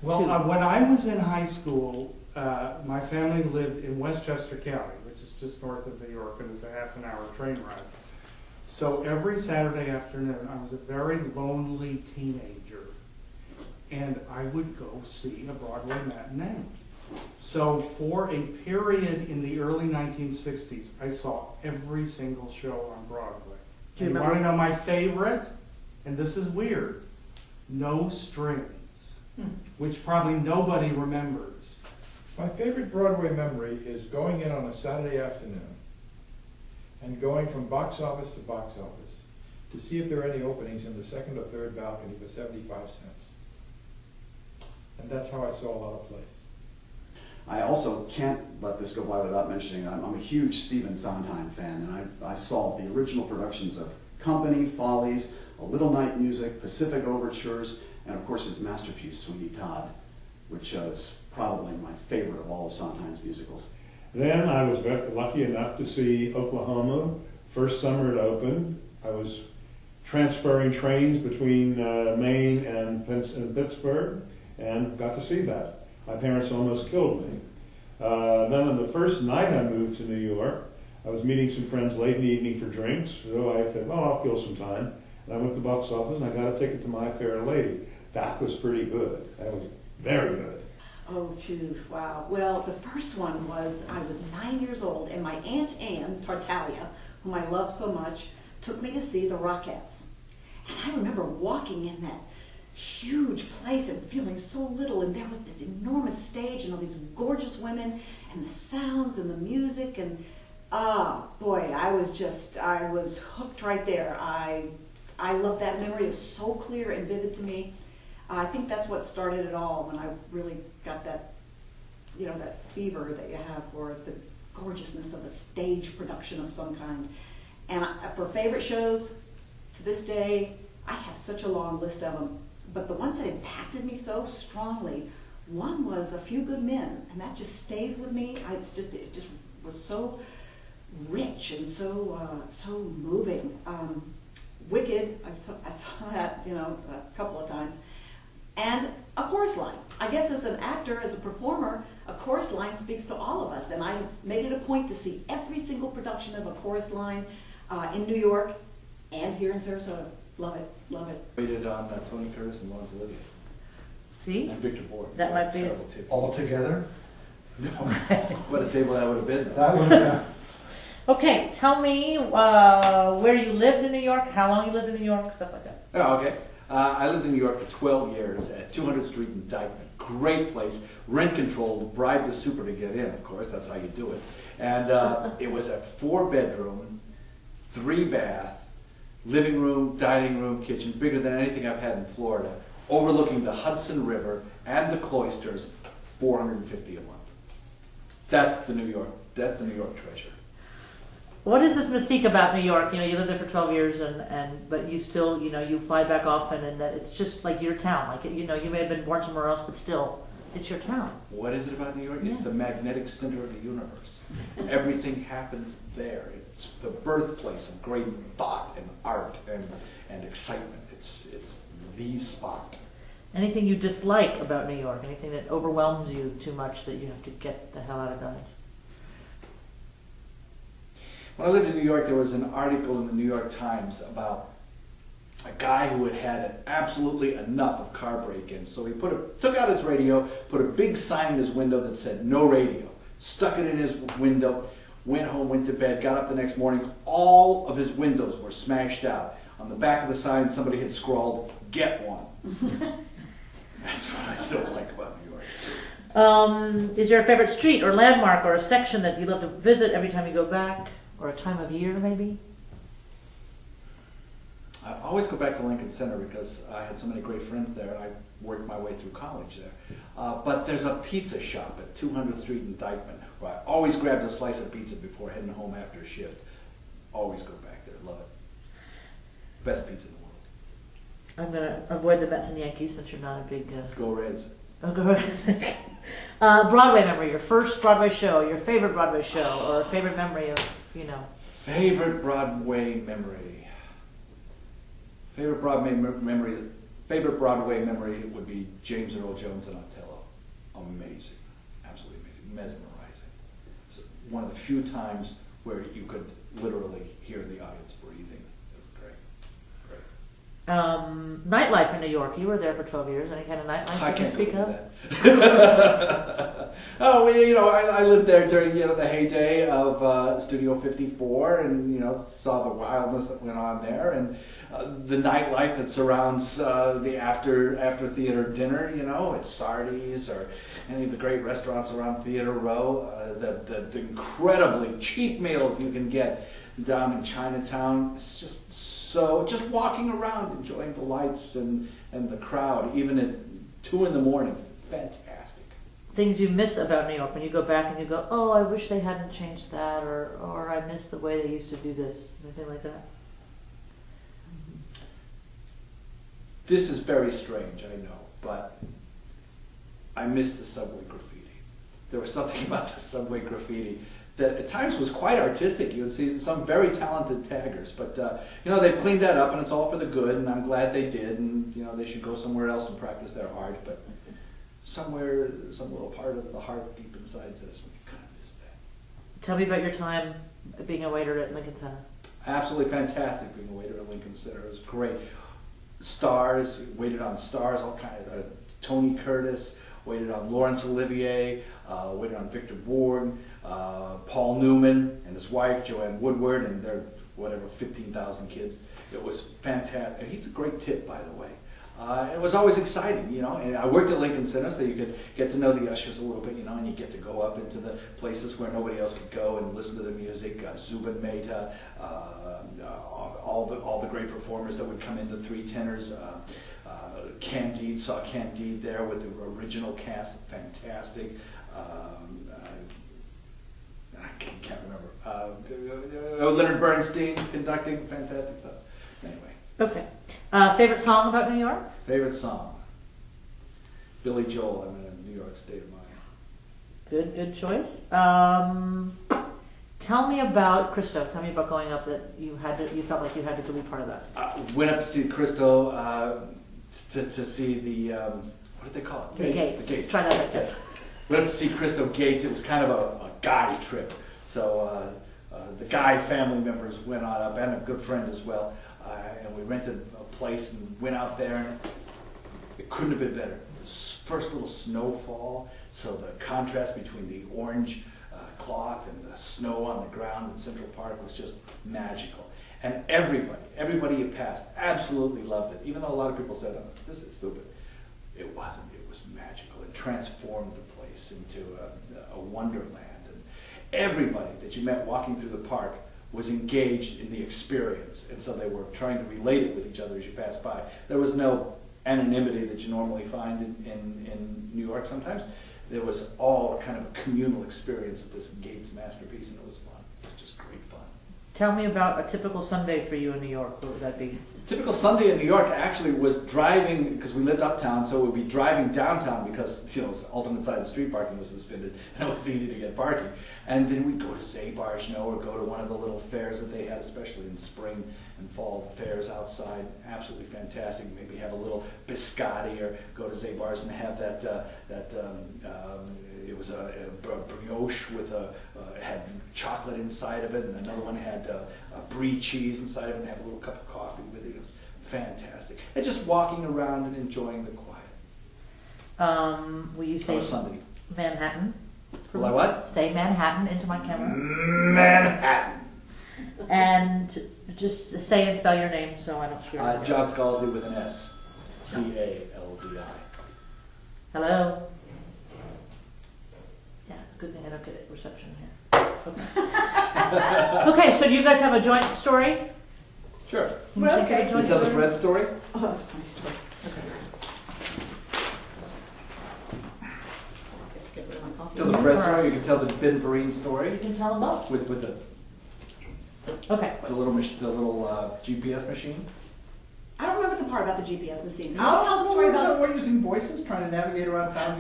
Well, when I was in high school, my family lived in Westchester County, which is just north of New York, and it's a half-an-hour train ride. So every Saturday afternoon, I was a very lonely teenager, and I would go see a Broadway matinee. So for a period in the early 1960s, I saw every single show on Broadway. Do you and remember? You want to know my favorite? And this is weird. No Strings, which probably nobody remembers. My favorite Broadway memory is going in on a Saturday afternoon and going from box office to box office to see if there are any openings in the second or third balcony for 75 cents. And that's how I saw a lot of plays. I also can't let this go by without mentioning I'm a huge Stephen Sondheim fan, and I saw the original productions of Company, Follies, A Little Night Music, Pacific Overtures, and of course his masterpiece, Sweeney Todd, which is probably my favorite of all of Sondheim's musicals. Then I was lucky enough to see Oklahoma, first summer it opened. I was transferring trains between Maine and Pittsburgh, and got to see that. My parents almost killed me. Then on the first night I moved to New York, I was meeting some friends late in the evening for drinks, so I said, well, I'll kill some time. And I went to the box office and I got a ticket to My Fair Lady. That was pretty good. That was very good. Oh, geez, wow. Well, the first one was, I was 9 years old, and my Aunt Anne Tartaglia, whom I love so much, took me to see the Rockettes. And I remember walking in that huge place and feeling so little, and there was this enormous stage and all these gorgeous women and the sounds and the music, and boy, I was hooked right there. I love that memory. It was so clear and vivid to me. I think that's what started it all, when I really got that, that fever that you have for the gorgeousness of a stage production of some kind. And for favorite shows, to this day, I have such a long list of them. But the ones that impacted me so strongly, one was A Few Good Men, and that just stays with me. It just was so rich and so moving. Wicked, I saw that a couple of times, and A Chorus Line. I guess as an actor, as a performer, A Chorus Line speaks to all of us, and I have made it a point to see every single production of A Chorus Line in New York and here in Sarasota. Love it, love it. Rated on Tony Curtis and Laurence Olivier. See? And Victor Board. That might be it. Terrible table. All together? No. What a table that would have been. That would have Okay, tell me where you lived in New York, how long you lived in New York, stuff like that. Oh, okay. I lived in New York for 12 years at 200th Street in Dyckman. Great place. Rent controlled. Bribe the super to get in, of course. That's how you do it. And it was a 4-bedroom, 3-bath, living room, dining room, kitchen, bigger than anything I've had in Florida, overlooking the Hudson River and the cloisters, $450 a month. That's the New York treasure. What is this mystique about New York? You lived there for 12 years, but you still, you fly back often, and that it's just like your town. Like, you may have been born somewhere else, but still, it's your town. What is it about New York? Yeah. It's the magnetic center of the universe. Everything happens there. It's the birthplace of great thought and art and excitement. It's the spot. Anything you dislike about New York? Anything that overwhelms you too much that you have to get the hell out of Dodge? When I lived in New York, there was an article in the New York Times about a guy who had had absolutely enough of car break-ins. So he took out his radio, put a big sign in his window that said "No radio," stuck it in his window, went home, went to bed, got up the next morning. All of his windows were smashed out. On the back of the sign, somebody had scrawled, "Get one." That's what I don't like about New York. Is there a favorite street or landmark or a section that you love to visit every time you go back? Or a time of year, maybe? I always go back to Lincoln Center because I had so many great friends there, and I worked my way through college there. But there's a pizza shop at 200th Street in Dyckman where I always grabbed a slice of pizza before heading home after a shift. Always go back there. Love it. Best pizza in the world. I'm going to avoid the Mets and Yankees since you're not a big... Go Reds. Oh, go Reds. Broadway memory, your first Broadway show, your favorite Broadway show, or a favorite memory of, Favorite Broadway memory. Favorite Broadway memory Favorite Broadway memory would be James Earl Jones and Othello. Amazing, absolutely amazing, mesmerizing. It's one of the few times where you could literally hear the audience breathing. It was great, great. Nightlife in New York. You were there for 12 years. Any kind of nightlife I you can can't speak believe of? that. Oh, well, you know, I lived there during the heyday of Studio 54, and saw the wildness that went on there, and the nightlife that surrounds the after theater dinner. At Sardi's or any of the great restaurants around Theater Row. The incredibly cheap meals you can get down in Chinatown. It's just walking around, enjoying the lights and the crowd, even at 2 a.m. Fantastic. Things you miss about New York when you go back and you go, oh, I wish they hadn't changed that, or I miss the way they used to do this, anything like that? This is very strange, I know, but I miss the subway graffiti. There was something about the subway graffiti that at times was quite artistic. You would see some very talented taggers, but they've cleaned that up and it's all for the good, and I'm glad they did, and they should go somewhere else and practice their art, but somewhere, some little part of the heart deep inside says, we kind of miss that. Tell me about your time being a waiter at Lincoln Center. Absolutely fantastic being a waiter at Lincoln Center. It was great. Stars, waited on stars, all kinds of, Tony Curtis, waited on Laurence Olivier, waited on Victor Bourne, Paul Newman and his wife, Joanne Woodward, and their, 15,000 kids. It was fantastic. He's a great tip, by the way. It was always exciting, and I worked at Lincoln Center, so you could get to know the ushers a little bit, and you get to go up into the places where nobody else could go and listen to the music. Zubin Mehta, all the great performers that would come into Three Tenors. Candide, saw Candide there with the original cast, fantastic. I can't remember. Leonard Bernstein conducting, fantastic stuff. Anyway. Okay. Favorite song about New York? Favorite song? Billy Joel, I'm in a New York State of Mind. Good choice. Tell me about Christo. Tell me about going up that you felt like you had to be part of that. Went up to see Christo to see the, what did they call it? The Gates. The Gates. Let's try that again. Yes. Went up to see Christo Gates. It was kind of a guy trip. So the Guy family members went on up, and a good friend as well. And we rented a place and went out there, and it couldn't have been better. The first little snowfall, so the contrast between the orange cloth and the snow on the ground in Central Park was just magical. And everybody you passed absolutely loved it, even though a lot of people said, oh, this is stupid. It wasn't. It was magical. It transformed the place into a wonderland. And everybody that you met walking through the park was engaged in the experience, and so they were trying to relate it with each other as you passed by. There was no anonymity that you normally find in New York sometimes. There was all kind of a communal experience of this Gates masterpiece, and it was fun. It was just great fun. Tell me about a typical Sunday for you in New York. What would that be? Typical Sunday in New York actually was driving, because we lived uptown, so we'd be driving downtown because, alternate side of the street parking was suspended, and it was easy to get parking. And then we'd go to Zabar's, or go to one of the little fairs that they had, especially in spring and fall fairs outside. Absolutely fantastic. Maybe have a little biscotti, or go to Zabar's and have it was a brioche with had chocolate inside of it, and another one had brie cheese inside of it, and have a little cup of coffee with it. It was fantastic. And just walking around and enjoying the quiet. Will you say Sunday. Manhattan? Will I what? Say Manhattan into my camera. Manhattan. And just say and spell your name so I don't screw it. John Scalzi with an S. C-A-L-Z-I. Hello? Yeah, good thing I don't get reception here. Okay. Okay, so do you guys have a joint story? Sure. Can you think of a You joint tell the story? bread story? Oh, that was a funny story. Okay. Let's get rid of my coffee. Tell the bread story. You can tell the Ben Vereen story You can tell them both. with Okay. the little GPS machine. I don't remember the part about the GPS machine. I'll tell the story about. We're using voices, trying to navigate around town.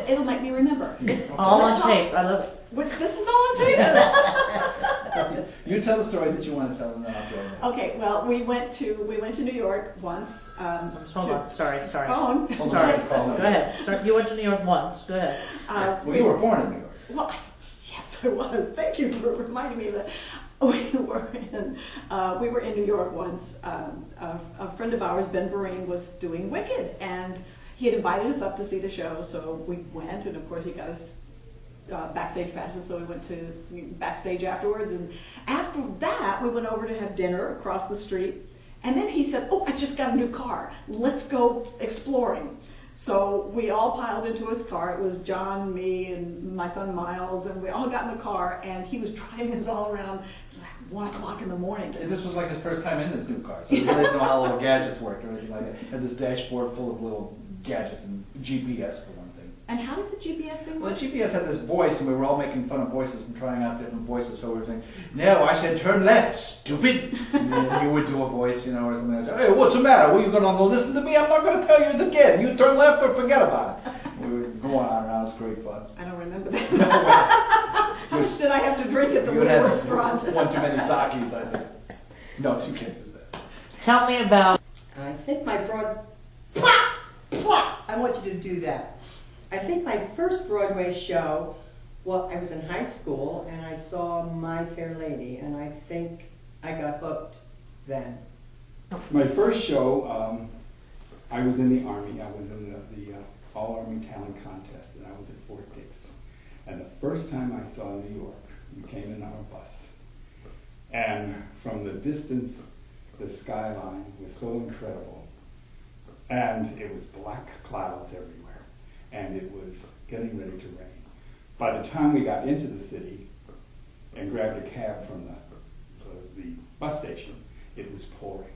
It'll make me remember. It's All on tape. I love it. This is all on tape. You tell the story that you want to tell, and then I'll join in. Okay, well, we went to New York once. Hold on, sorry. Phone. Hold on, Sorry. just call me. Go ahead. Sorry, you went to New York once. Go ahead. Well, you were born in New York. Well, yes, I was. Thank you for reminding me of that. We were in New York once. A friend of ours, Ben Vereen, was doing Wicked, and he had invited us up to see the show. So we went, and of course he got us backstage passes. So we went to backstage afterwards, and after that we went over to have dinner across the street. And then he said, "Oh, I just got a new car. Let's go exploring." So we all piled into his car. It was John, me, and my son Miles, and we all got in the car, and he was driving us all around. It was like 1 o'clock in the morning. And this was like his first time in this new car, so he didn't know how little gadgets worked or anything like that. Had this dashboard full of little gadgets and GPS for one thing. And how did the GPS thing Well, work? the GPS had this voice, and we were all making fun of voices and trying out different voices. So we were saying, "No, I said turn left, stupid." And then you would do a voice, you know, or something. Like, "Hey, what's the matter? Well, you going to listen to me? I'm not going to tell you it again. You turn left or forget about it." We would go on and on. It was great fun. I don't remember that. How much did I have to drink at the You little had restaurant? one too many sakis, I think. No, 2 kids that. Tell me about. I think my I want you to do that. I think my first Broadway show, well, I was in high school and I saw My Fair Lady, and I think I got hooked then. My first show, I was in the Army. I was in the All-Army Talent Contest, and I was at Fort Dix. And the first time I saw New York, we came in on a bus. And from the distance, the skyline was so incredible. And it was black clouds everywhere. And it was getting ready to rain. By the time we got into the city and grabbed a cab from the bus station, it was pouring.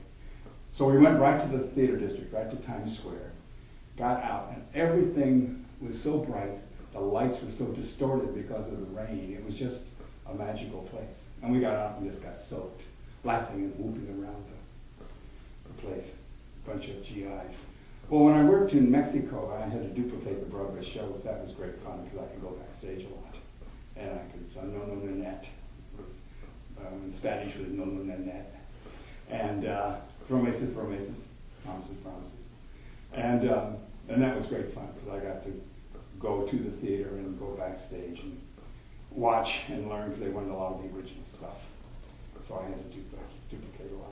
So we went right to the theater district, right to Times Square, got out, and everything was so bright, the lights were so distorted because of the rain. It was just a magical place. And we got out and just got soaked, laughing and whooping around the place, a bunch of GIs. Well, when I worked in Mexico, I had to duplicate the Broadway shows. That was great fun because I could go backstage a lot. And I could, so no net. It was, in Spanish, it was no net. And promises, promises, promises, promises. And that was great fun because I got to go to the theater and go backstage and watch and learn because they wanted a lot of the original stuff. So I had to duplicate a lot.